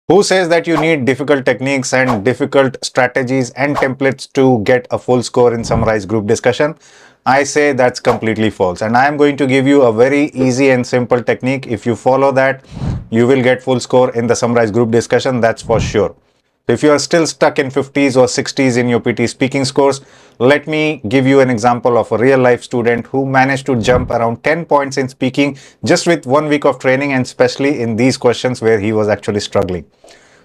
Who says that you need difficult techniques and difficult strategies and templates to get a full score in Summarize Group Discussion? I say that's completely false. And I am going to give you a very easy and simple technique. If you follow that, you will get full score in the Summarize Group Discussion, that's for sure. If you are still stuck in 50s or 60s in your PT speaking scores, let me give you an example of a real life student who managed to jump around 10 points in speaking just with 1 week of training, and especially in these questions where he was actually struggling.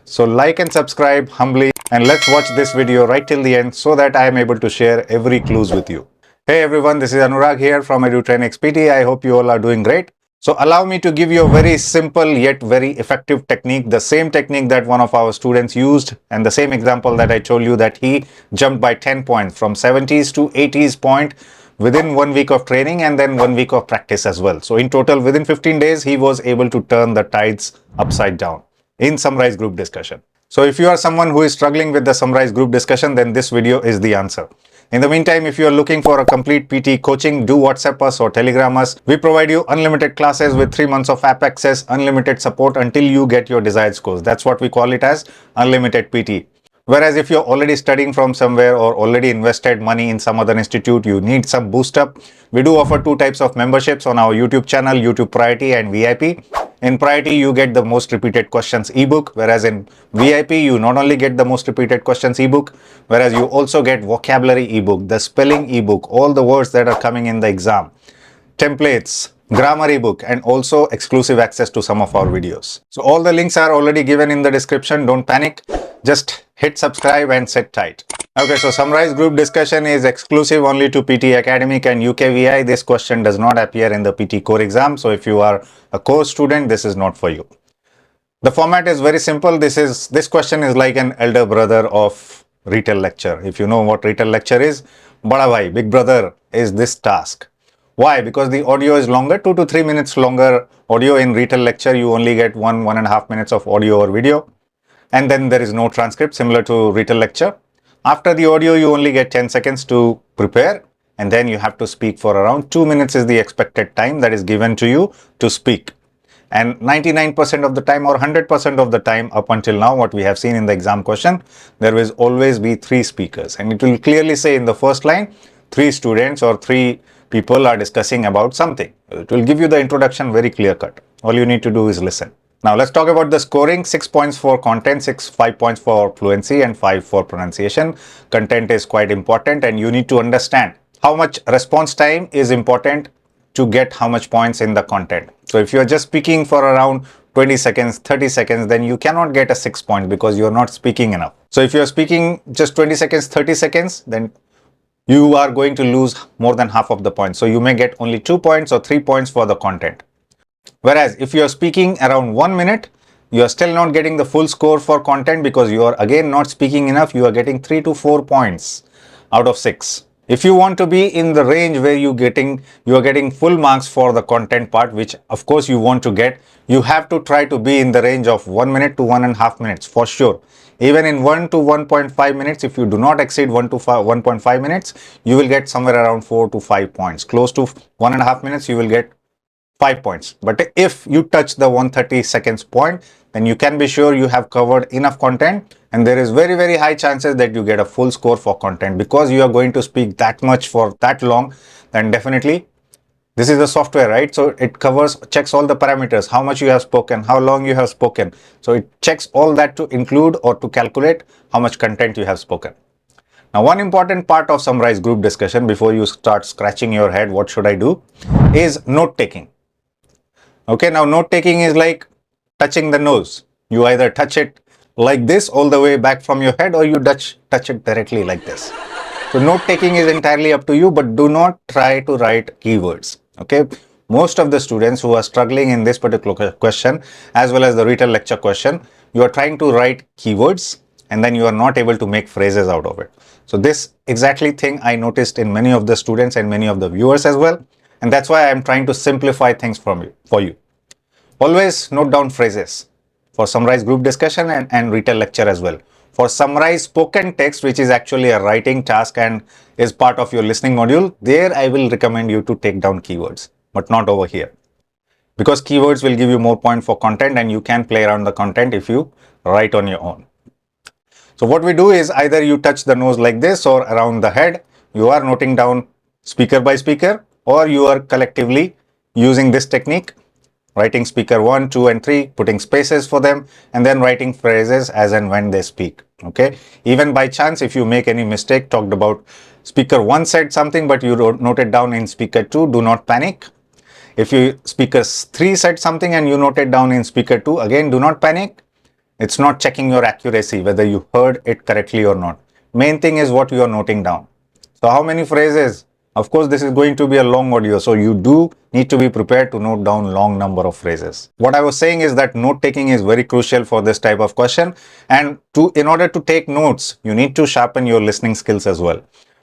So like and subscribe humbly, and let's watch this video right till the end so that I am able to share every clues with you. Hey everyone, this is Anurag here from Edutrainex PTE. I hope you all are doing great. So allow me to give you a very simple yet very effective technique, the same technique that one of our students used, and the same example that I told you that he jumped by 10 points from 70s to 80s point within 1 week of training and then 1 week of practice as well. So in total, within 15 days, he was able to turn the tides upside down in Summarize Group Discussion. So if you are someone who is struggling with the Summarize Group Discussion, then this video is the answer. In the meantime, if you are looking for a complete PT coaching, do WhatsApp us or Telegram us. We provide you unlimited classes with 3 months of app access, unlimited support until you get your desired scores. That's what we call it as unlimited PT. Whereas if you're already studying from somewhere or already invested money in some other institute, you need some boost up. We do offer 2 types of memberships on our YouTube channel, YouTube Priority and VIP. In Priority, you get the most repeated questions ebook, whereas in VIP, you not only get the most repeated questions ebook, whereas you also get vocabulary ebook, the spelling ebook, all the words that are coming in the exam, templates, grammar ebook, and also exclusive access to some of our videos. So all the links are already given in the description. Don't panic. Just hit subscribe and sit tight. Okay, so Summarize Group Discussion is exclusive only to PT Academic and UKVI. This question does not appear in the PT core exam. So if you are a core student, this is not for you. The format is very simple. This question is like an elder brother of retail lecture. If you know what retail lecture is, Bada Bhai, big brother is this task. Why? Because the audio is longer, 2 to 3 minutes longer audio. In retail lecture, you only get 1.5 minutes of audio or video. And then there is no transcript, similar to retail lecture. After the audio, you only get 10 seconds to prepare, and then you have to speak for around 2 minutes is the expected time that is given to you to speak. And 99% of the time or 100% of the time up until now, what we have seen in the exam question, there will always be 3 speakers, and it will clearly say in the first line, 3 students or 3 people are discussing about something. It will give you the introduction very clear cut. All you need to do is listen. Now let's talk about the scoring. 6 points for content, 5 points for fluency, and 5 for pronunciation. Content is quite important, and you need to understand how much response time is important to get how much points in the content. So if you are just speaking for around 20 seconds, 30 seconds, then you cannot get a 6 points because you are not speaking enough. So if you are speaking just 20 seconds, 30 seconds, then you are going to lose more than half of the points. So you may get only 2 points or 3 points for the content. Whereas if you are speaking around 1 minute, you are still not getting the full score for content because you are again not speaking enough. You are getting 3 to 4 points out of 6. If you want to be in the range where you are getting full marks for the content part, which of course you want to get, you have to try to be in the range of 1 minute to 1.5 minutes for sure. Even in 1 to 1.5 minutes, if you do not exceed 1 to 1.5 minutes, you will get somewhere around 4 to 5 points. Close to 1.5 minutes, you will get 5 points. But if you touch the 130 seconds point, then you can be sure you have covered enough content, and there is very, very high chances that you get a full score for content because you are going to speak that much for that long. Then definitely this is the software, right? So it checks all the parameters, how much you have spoken, how long you have spoken. So it checks all that to include or to calculate how much content you have spoken. Now, one important part of Summarize Group Discussion before you start scratching your head, what should I do, is note taking. Okay, now note taking is like touching the nose. You either touch it like this all the way back from your head, or you touch it directly like this. So note taking is entirely up to you, but do not try to write keywords. Okay, most of the students who are struggling in this particular question, as well as the retail lecture question, you are trying to write keywords and then you are not able to make phrases out of it. So this exactly thing I noticed in many of the students and many of the viewers as well. And that's why I'm trying to simplify things for you. Always note down phrases for Summarize Group Discussion and retail lecture as well. For Summarize Spoken Text, which is actually a writing task and is part of your listening module, there I will recommend you to take down keywords, but not over here. Because keywords will give you more points for content and you can play around the content if you right on your own. So what we do is either you touch the nose like this or around the head, you are noting down speaker by speaker, or you are collectively using this technique, writing speaker 1, 2 and 3, putting spaces for them, and then writing phrases as and when they speak. Okay. Even by chance, if you make any mistake, talked about speaker 1 said something, but you note it down in speaker 2, do not panic. If you speaker 3 said something and you note it down in speaker 2, again, do not panic. It's not checking your accuracy, whether you heard it correctly or not. Main thing is what you are noting down. So how many phrases? Of course, this is going to be a long audio, so you do need to be prepared to note down long number of phrases. What I was saying is that note taking is very crucial for this type of question, and in order to take notes, you need to sharpen your listening skills as well.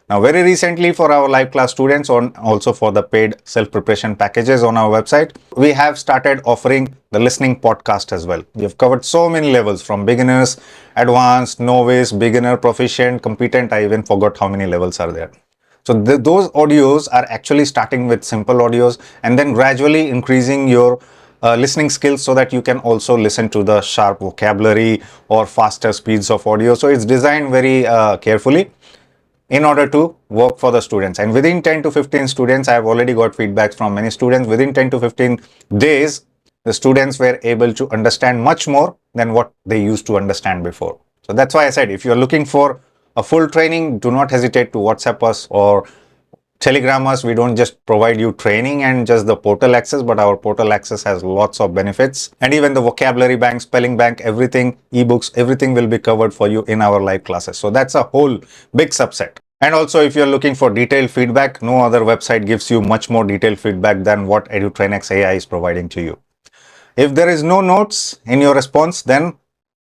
Now, very recently for our live class students, and also for the paid self-preparation packages on our website, we have started offering the listening podcast as well. We have covered so many levels, from beginners, advanced, novice, beginner, proficient, competent. I even forgot how many levels are there. So those audios are actually starting with simple audios and then gradually increasing your listening skills so that you can also listen to the sharp vocabulary or faster speeds of audio. So it's designed very carefully in order to work for the students. And within 10 to 15 students, I have already got feedbacks from many students. Within 10 to 15 days, the students were able to understand much more than what they used to understand before. So that's why I said, if you're looking for a full training, do not hesitate to WhatsApp us or Telegram us. We don't just provide you training and just the portal access, but our portal access has lots of benefits. And even the vocabulary bank, spelling bank, everything, ebooks, everything will be covered for you in our live classes. So that's a whole big subset. And also, if you're looking for detailed feedback, no other website gives you much more detailed feedback than what Edutrainex AI is providing to you. If there is no notes in your response, then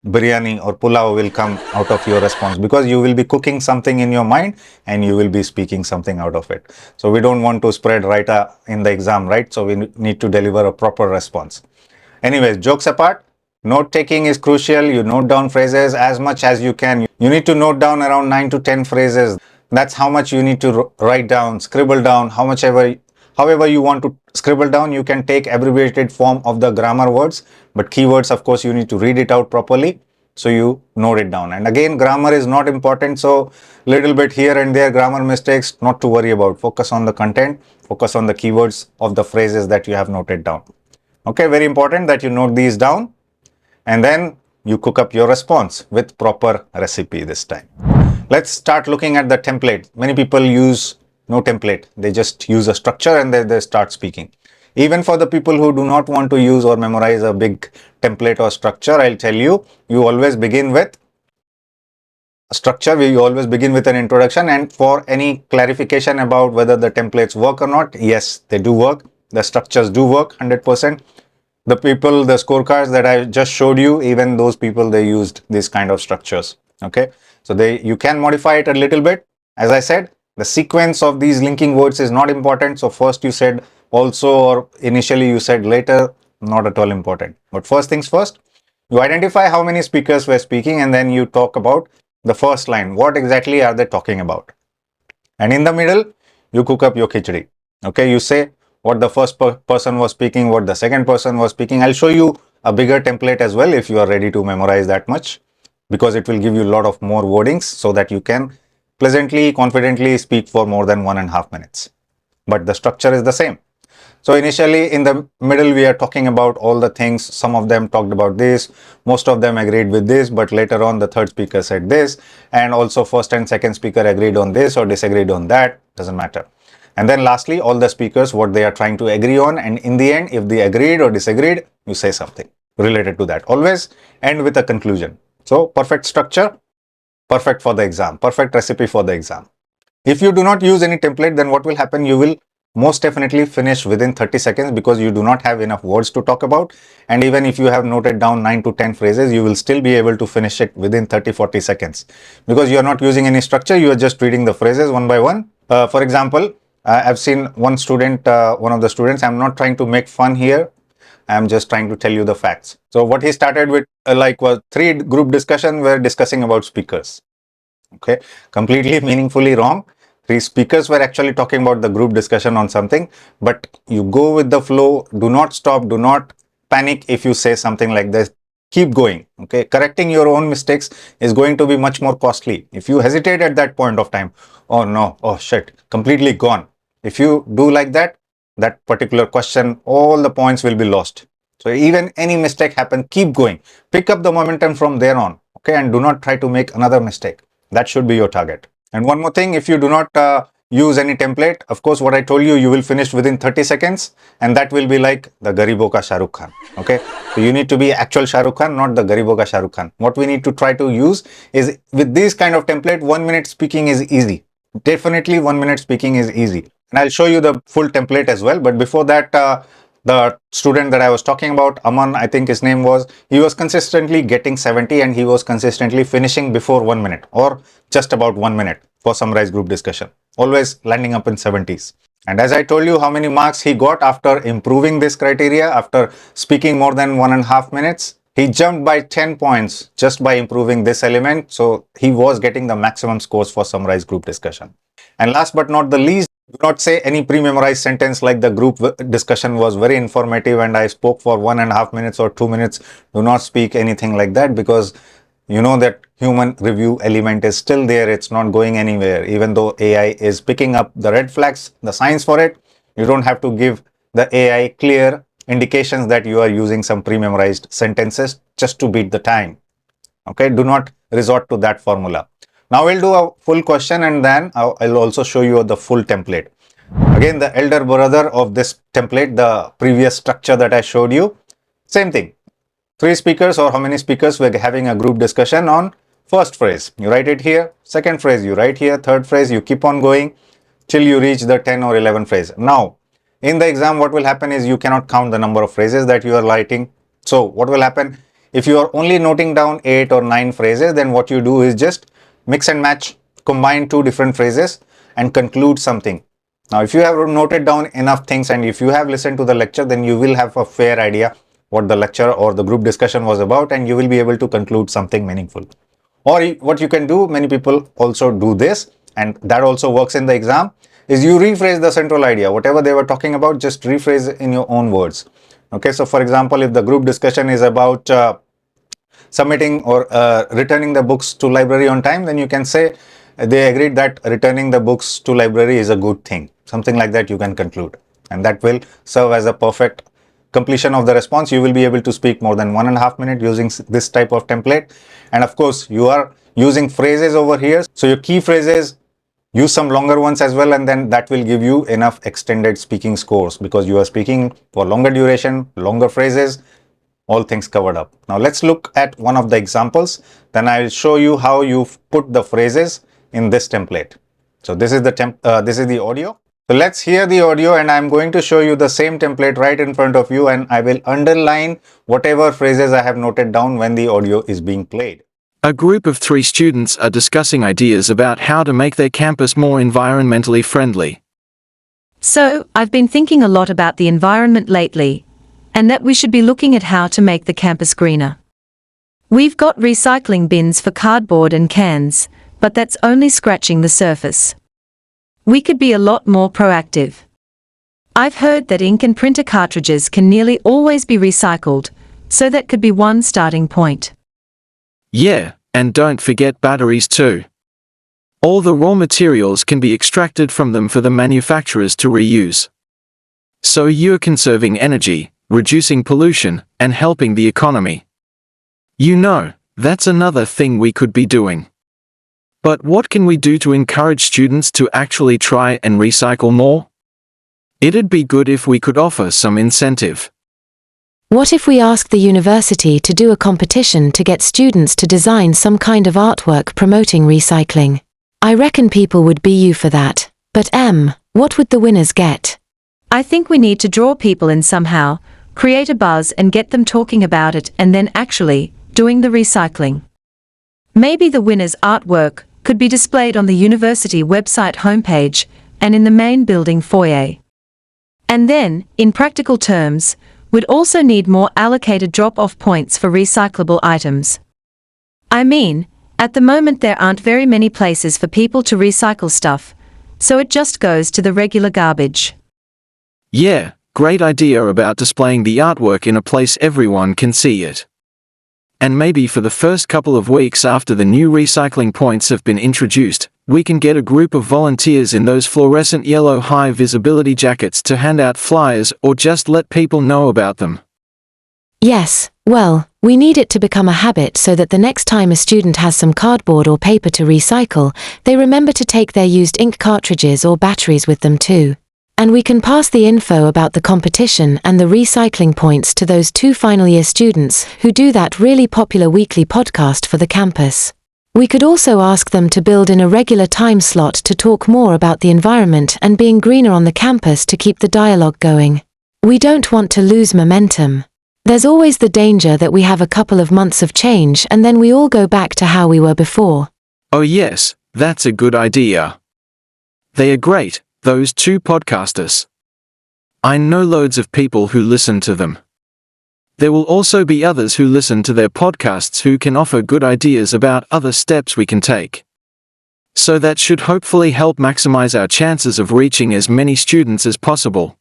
biryani or pulao will come out of your response, because you will be cooking something in your mind and you will be speaking something out of it. So we don't want to spread raita in the exam, right? So we need to deliver a proper response. Anyways, jokes apart, note taking is crucial. You note down phrases as much as you can. You need to note down around 9 to 10 phrases. That's how much you need to write down, scribble down, however you want to scribble down. You can take abbreviated form of the grammar words, but keywords, of course, you need to read it out properly. So you note it down. And again, grammar is not important. So little bit here and there, grammar mistakes, not to worry about. Focus on the content, focus on the keywords of the phrases that you have noted down. Okay, very important that you note these down, and then you cook up your response with proper recipe this time. Let's start looking at the template. Many people use no template. They just use a structure and then they start speaking. Even for the people who do not want to use or memorize a big template or structure, I'll tell you, you always begin with a structure. We always begin with an introduction, and for any clarification about whether the templates work or not, yes, they do work. The structures do work 100%. The scorecards that I just showed you, even those people, they used these kind of structures. Okay, so you can modify it a little bit. As I said, the sequence of these linking words is not important. So first you said also, or initially you said later, not at all important. But first things first, you identify how many speakers were speaking, and then you talk about the first line. What exactly are they talking about? And in the middle, you cook up your khichdi. Okay, you say what the first person was speaking, what the second person was speaking. I'll show you a bigger template as well if you are ready to memorize that much, because it will give you a lot of more wordings so that you can pleasantly, confidently speak for more than 1.5 minutes. But the structure is the same. So initially in the middle, we are talking about all the things. Some of them talked about this, most of them agreed with this, but later on the third speaker said this, and also first and second speaker agreed on this or disagreed on that, doesn't matter. And then lastly, all the speakers, what they are trying to agree on, and in the end, if they agreed or disagreed, you say something related to that. Always end with a conclusion. So perfect structure, perfect for the exam, perfect recipe for the exam. If you do not use any template, then what will happen? You will most definitely finish within 30 seconds, because you do not have enough words to talk about. And even if you have noted down 9 to 10 phrases, you will still be able to finish it within 30-40 seconds, because you are not using any structure. You are just reading the phrases one by one. For example, I've seen one of the students, I'm not trying to make fun here. I'm just trying to tell you the facts. So what he started with was 3 group discussion were discussing about speakers. Okay, completely meaningfully wrong. 3 speakers were actually talking about the group discussion on something, but you go with the flow. Do not stop. Do not panic if you say something like this. keep going. Okay, correcting your own mistakes is going to be much more costly. If you hesitate at that point of time, oh no, oh shit, completely gone. If you do like that, that particular question, all the points will be lost. So even any mistake happen, keep going. Pick up the momentum from there on. Okay, and do not try to make another mistake. That should be your target. And one more thing, if you do not use any template, of course, what I told you, you will finish within 30 seconds, and that will be like the Garibo ka Shah Rukh Khan. Okay, so you need to be actual Shah Rukh Khan, not the Garibo ka Shah Rukh Khan. What we need to try to use is, with this kind of template, 1 minute speaking is easy. Definitely 1 minute speaking is easy. And I'll show you the full template as well. But before that, the student that I was talking about, Aman, I think his name was, he was consistently getting 70 and he was consistently finishing before 1 minute or just about 1 minute for Summarize Group Discussion, always landing up in 70s. And as I told you how many marks he got after improving this criteria, after speaking more than 1.5 minutes, he jumped by 10 points just by improving this element. So he was getting the maximum scores for Summarize Group Discussion. And last but not the least, do not say any pre-memorized sentence like the group discussion was very informative and I spoke for 1.5 minutes or 2 minutes. Do not speak anything like that, because you know that human review element is still there. It's not going anywhere. Even though AI is picking up the red flags, the signs for it, you don't have to give the AI clear indications that you are using some pre-memorized sentences just to beat the time. Okay, do not resort to that formula. Now we'll do a full question and then I'll also show you the full template. Again, the elder brother of this template, the previous structure that I showed you, same thing. 3 speakers or how many speakers, we're having a group discussion on first phrase. You write it here, second phrase you write here, third phrase you keep on going till you reach the 10 or 11 phrase. Now, in the exam, what will happen is you cannot count the number of phrases that you are writing. So what will happen? If you are only noting down 8 or 9 phrases, then what you do is just mix and match, combine 2 different phrases and conclude something. Now, if you have noted down enough things and if you have listened to the lecture, then you will have a fair idea what the lecture or the group discussion was about, and you will be able to conclude something meaningful. Or what you can do, many people also do this, and that also works in the exam, is you rephrase the central idea. Whatever they were talking about, just rephrase in your own words. Okay, so for example, if the group discussion is about submitting or returning the books to library on time, then you can say they agreed that returning the books to library is a good thing. Something like that you can conclude, and that will serve as a perfect completion of the response. You will be able to speak more than 1.5 minutes using this type of template. And of course, you are using phrases over here. So your key phrases, use some longer ones as well, and then that will give you enough extended speaking scores because you are speaking for longer duration, longer phrases, all things covered up. Now let's look at one of the examples. Then I will show you how you put the phrases in this template. So this is the audio. So let's hear the audio, and I'm going to show you the same template right in front of you, and I will underline whatever phrases I have noted down when the audio is being played. A group of 3 students are discussing ideas about how to make their campus more environmentally friendly. So, I've been thinking a lot about the environment lately, and that we should be looking at how to make the campus greener. We've got recycling bins for cardboard and cans, but that's only scratching the surface. We could be a lot more proactive. I've heard that ink and printer cartridges can nearly always be recycled, so that could be one starting point. Yeah, and don't forget batteries too. All the raw materials can be extracted from them for the manufacturers to reuse. So you're conserving energy, reducing pollution, and helping the economy. You know, that's another thing we could be doing. But what can we do to encourage students to actually try and recycle more? It'd be good if we could offer some incentive. What if we ask the university to do a competition to get students to design some kind of artwork promoting recycling? I reckon people would be you for that. But what would the winners get? I think we need to draw people in somehow, create a buzz and get them talking about it and then actually doing the recycling. Maybe the winner's artwork could be displayed on the university website homepage and in the main building foyer. And then, in practical terms, we'd also need more allocated drop-off points for recyclable items. I mean, at the moment there aren't very many places for people to recycle stuff, so it just goes to the regular garbage. Yeah, great idea about displaying the artwork in a place everyone can see it. And maybe for the first couple of weeks after the new recycling points have been introduced, we can get a group of volunteers in those fluorescent yellow high visibility jackets to hand out flyers or just let people know about them. Yes, well, we need it to become a habit so that the next time a student has some cardboard or paper to recycle, they remember to take their used ink cartridges or batteries with them too. And we can pass the info about the competition and the recycling points to those 2 final year students who do that really popular weekly podcast for the campus. We could also ask them to build in a regular time slot to talk more about the environment and being greener on the campus to keep the dialogue going. We don't want to lose momentum. There's always the danger that we have a couple of months of change and then we all go back to how we were before. Oh yes, that's a good idea. They are great, those 2 podcasters. I know loads of people who listen to them. There will also be others who listen to their podcasts who can offer good ideas about other steps we can take. So that should hopefully help maximize our chances of reaching as many students as possible.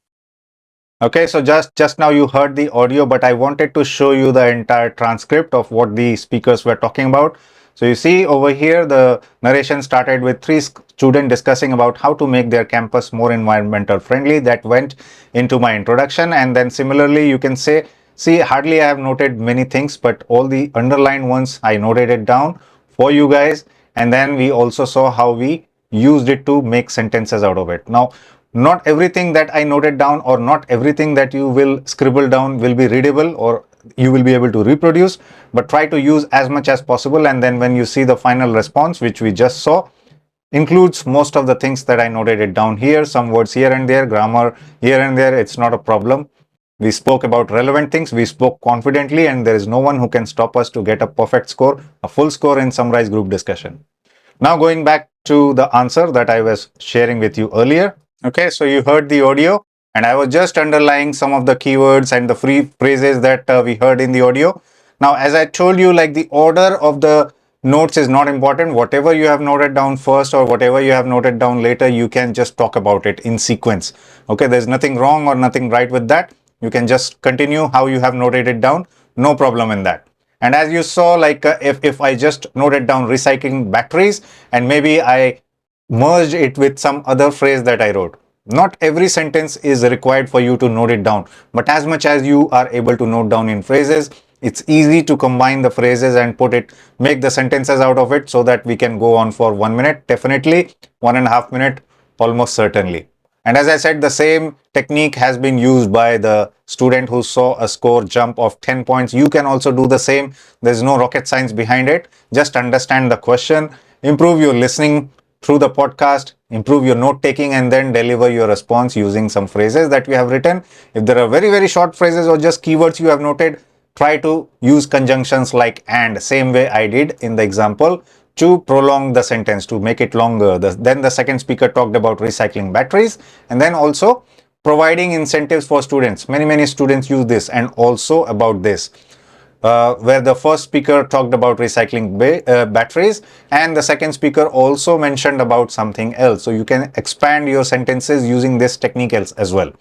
Okay, so just now you heard the audio, but I wanted to show you the entire transcript of what the speakers were talking about. So you see over here, the narration started with 3 students discussing about how to make their campus more environmental friendly. That went into my introduction, and then similarly you can say, see, hardly I have noted many things, but all the underlined ones I noted it down for you guys, and then we also saw how we used it to make sentences out of it. Now, not everything that I noted down or not everything that you will scribble down will be readable or you will be able to reproduce, but try to use as much as possible, and then when you see the final response, which we just saw, includes most of the things that I noted it down here, some words here and there, grammar here and there, it's not a problem. We spoke about relevant things, we spoke confidently, and there is no one who can stop us to get a perfect score, a full score in Summarize Group Discussion. Now going back to the answer that I was sharing with you earlier. Okay, so you heard the audio and I was just underlying some of the keywords and the free phrases that we heard in the audio. Now, as I told you, like the order of the notes is not important. Whatever you have noted down first or whatever you have noted down later, you can just talk about it in sequence. Okay, there's nothing wrong or nothing right with that. You can just continue how you have noted it down. No problem in that. And as you saw, like if I just noted down recycling batteries and maybe I merged it with some other phrase that I wrote. Not every sentence is required for you to note it down, but as much as you are able to note down in phrases, it's easy to combine the phrases and make the sentences out of it so that we can go on for 1 minute, definitely 1.5 minutes, almost certainly. And as I said, the same technique has been used by the student who saw a score jump of 10 points. You can also do the same. There's no rocket science behind it. Just understand the question, improve your listening through the podcast, improve your note taking, and then deliver your response using some phrases that you have written. If there are very, very short phrases or just keywords you have noted, try to use conjunctions like and, same way I did in the example, to prolong the sentence, to make it longer. Then the second speaker talked about recycling batteries and then also providing incentives for students. Many students use this, and also about this. Where the first speaker talked about recycling batteries and the second speaker also mentioned about something else. So you can expand your sentences using this technique as well.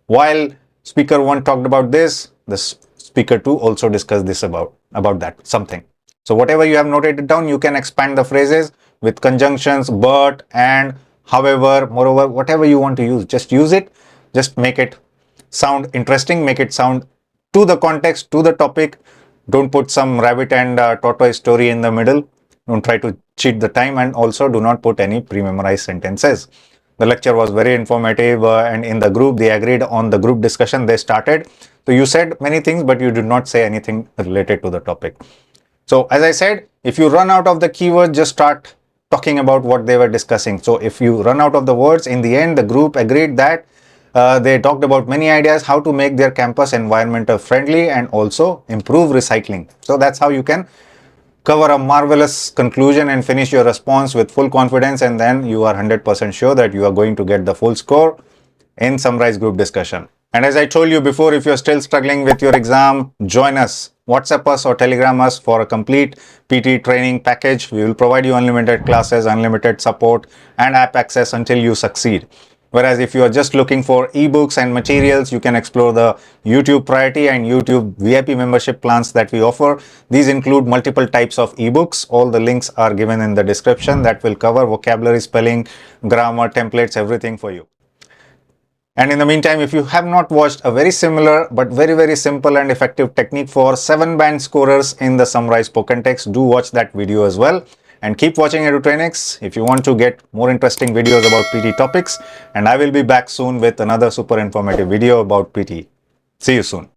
While speaker 1 talked about this, the speaker 2 also discussed this about that something. So whatever you have noted it down, you can expand the phrases with conjunctions, but, and, however, moreover, whatever you want to use, just use it. Just make it sound interesting, make it sound to the context, to the topic. Don't put some rabbit and tortoise story in the middle. Don't try to cheat the time, and also do not put any pre-memorized sentences. The lecture was very informative and in the group, they agreed on the group discussion they started. So you said many things, but you did not say anything related to the topic. So as I said, if you run out of the keyword, just start talking about what they were discussing. So if you run out of the words, in the end, the group agreed that they talked about many ideas how to make their campus environmental friendly and also improve recycling. So that's how you can cover a marvelous conclusion and finish your response with full confidence, and then you are 100% sure that you are going to get the full score in Summarize Group Discussion. And as I told you before, if you're still struggling with your exam, join us, WhatsApp us or Telegram us for a complete PTE training package. We will provide you unlimited classes, unlimited support and app access until you succeed. Whereas if you are just looking for ebooks and materials, you can explore the YouTube Priority and YouTube VIP membership plans that we offer. These include multiple types of ebooks. All the links are given in the description that will cover vocabulary, spelling, grammar, templates, everything for you. And in the meantime, if you have not watched a very similar but very simple and effective technique for 7-band scorers in the Summarize spoken text, do watch that video as well. And keep watching Edutrainex if you want to get more interesting videos about PTE topics. And I will be back soon with another super informative video about PTE. See you soon.